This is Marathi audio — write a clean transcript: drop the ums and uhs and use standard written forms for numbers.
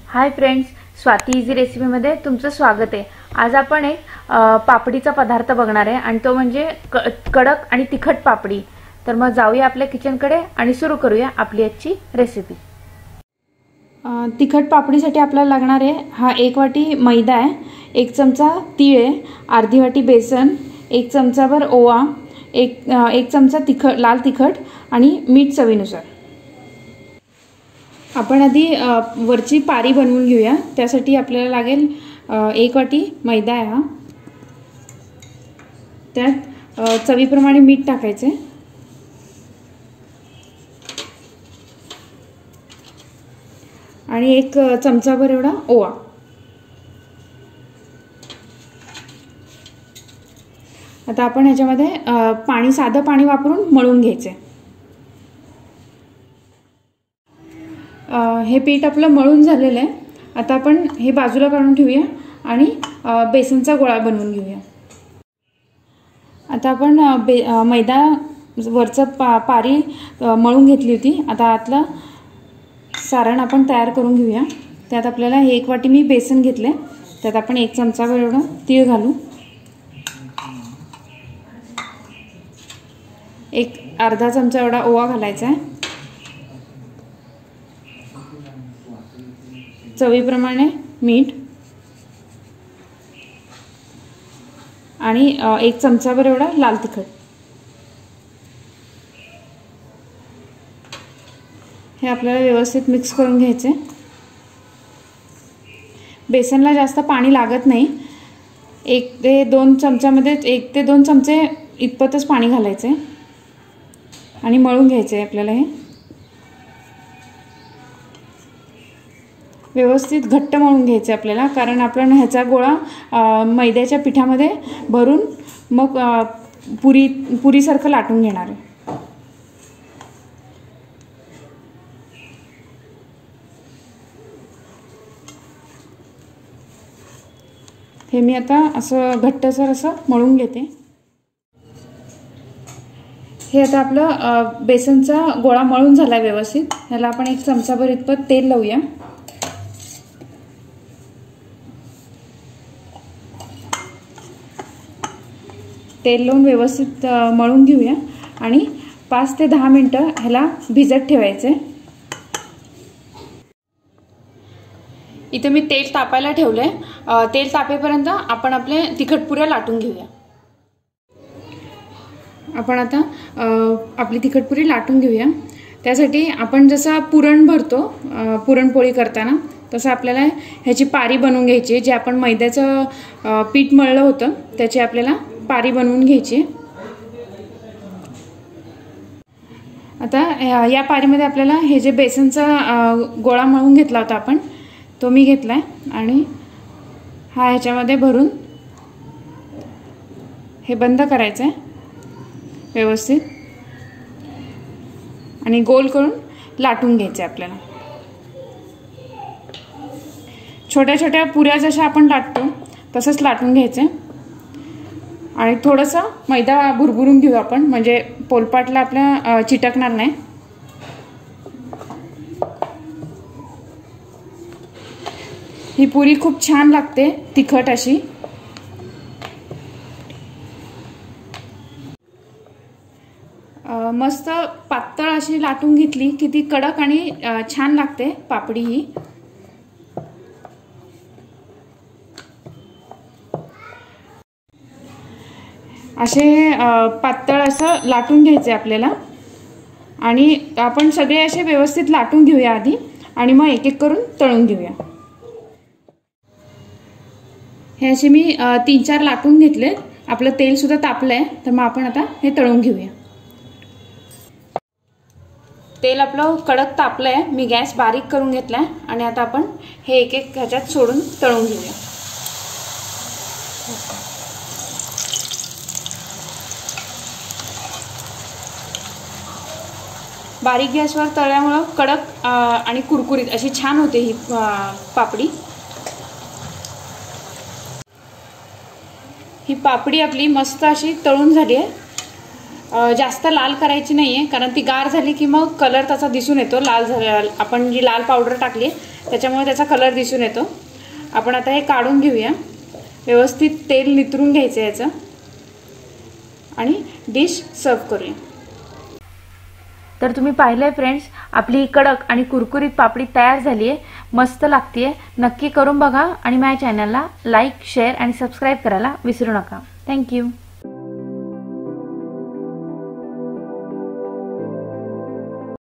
हाय फ्रेंड्स, स्वाती इझी रेसिपीमध्ये तुमचं स्वागत आहे। आज आपण एक पापडीचा पदार्थ बघणार आहे आणि तो म्हणजे कडक आणि तिखट पापडी। तर मग जाऊया आपल्या किचनकडे आणि सुरू करूया आपली आजची रेसिपी। तिखट पापडीसाठी आपल्याला लागणार आहे हा 1 वाटी मैदा आहे, 1 चमचा तीळ आहे, अर्धी वाटी बेसन, 1 चमचाभर ओवा, 1 चमचा लाल तिखट आणि मीठ चवीनुसार। आपण आधी वरची पारी बनवून घेऊया। त्यासाठी आपल्याला लागेल 1 वाटी मैदा आहे हा, त्यात चवीप्रमाणे मीठ टाकायचे आणि 1 चमचाभर एवढा ओवा। आता आपण ह्याच्यामध्ये साधं पाणी वापरून मळून घ्यायचे। हे पीठ आपलं मळून झालेलं आहे। आता आपण हे बाजूला काढून ठेवूया आणि बेसनचा गोळा बनवून घेऊया। आता आपण मैदा वरचं पारी मळून घेतली होती। आता आतलं सारण आपण तयार करून घेऊया। त्यात आपल्याला हे 1 वाटी मी बेसन घेतले, त्यात आपण 1 चमचाभर एवढं तीळ घालू, अर्धा चमचा एवढा ओवा घालायचा आहे, चवीप्रमाणे मीठ आणि 1 चमचाभर एवढा लाल तिखट। हे आपल्याला व्यवस्थित मिक्स करून घ्यायचे। बेसनला जास्त पाणी लागत नाही, 1 ते 2 चमच्यामध्ये 1 ते 2 चमचे इतपतच पाणी घालायचे आणि मळून घ्यायचे। आपल्याला हे व्यवस्थित घट्ट मळून घ्यायचे आपल्याला, कारण आपण ह्याचा गोळा मैद्याच्या पिठामध्ये भरून मग पुरीसारखं लाटून घेणार आहे। हे मी आता असं घट्टसर असं मळून घेते। हे आता आपलं बेसनचा गोळा मळून झाला व्यवस्थित। ह्याला आपण 1 चमचाभर इतपत तेल लावूया। तेल लावून व्यवस्थित मळून घेऊया आणि 5 ते 10 मिनिटं ह्याला भिजत ठेवायचे। इथे मी तेल तापायला ठेवलंय। तेल तापेपर्यंत आपण आपले तिखट पुऱ्या लाटून घेऊया। आपण आता आपली तिखटपुरी लाटून घेऊया। त्यासाठी आपण जसं पुरण भरतो पुरणपोळी करताना, तसं आपल्याला ह्याची पारी बनवून घ्यायची। जे आपण मैद्याचं पीठ मळलं होतं त्याची आपल्याला पारी बनवून घ्यायची। आता या पारीमध्ये आपल्याला हे जे बेसनचा गोळा मळून घेतला होता आपण, तो मी घेतलाय आणि हा ह्याच्यामध्ये भरून हे बंद करायचं आहे व्यवस्थित आणि गोल करून लाटून घ्यायचे। आपल्याला छोट्या छोट्या पुऱ्या जशा आपण लाटतो तसंच लाटून घ्यायचे आणि थोडंसं मैदा भुरभुरून घेऊ आपण, म्हणजे पोलपाटला आपल्या चिटकणार नाही। ही पुरी खूप छान लागते, तिखट अशी। मस्त पातळ अशी लाटून घेतली की ती कडक आणि छान लागते पापडी ही। असे पातळ असं लाटून घ्यायचे आपल्याला आणि आपण सगळे असे व्यवस्थित लाटून घेऊया आधी आणि मग एक एक करून तळून घेऊया। हे असे मी 3-4 लाटून घेतले। आपलं तेल सुद्धा तापलंय, तर मग आपण आता हे तळून घेऊया। तेल आपलं कडक तापलंय, मी गॅस बारीक करून घेतलाय आणि आता आपण हे एक एक ह्याच्यात सोडून तळून घेऊया। बारीक गॅसवर तळल्यामुळे कडक आणि कुरकुरीत अशी छान होते ही पापडी। ही पापडी आपली मस्त अशी तळून झाली आहे। जास्त लाल करायची नाहीये, कारण ती गार झाली की मग कलर त्याचा दिसून येतो लाल झालेला. आपण जी लाल पावडर टाकली त्याच्यामुळे त्याचा कलर दिसून येतो. आपण आता हे काढून घेऊया. व्यवस्थित तेल नितरून घ्यायचं याचं आणि डिश सर्व करूया. तर तुम्ही पाहिलंय फ्रेंड्स, आपली कडक आणि कुरकुरीत पापडी तयार झाली आहे. मस्त लागते. नक्की करून बघा आणि माझ्या चॅनलला लाईक, शेअर आणि सबस्क्राईब करायला विसरू नका. थँक्यू.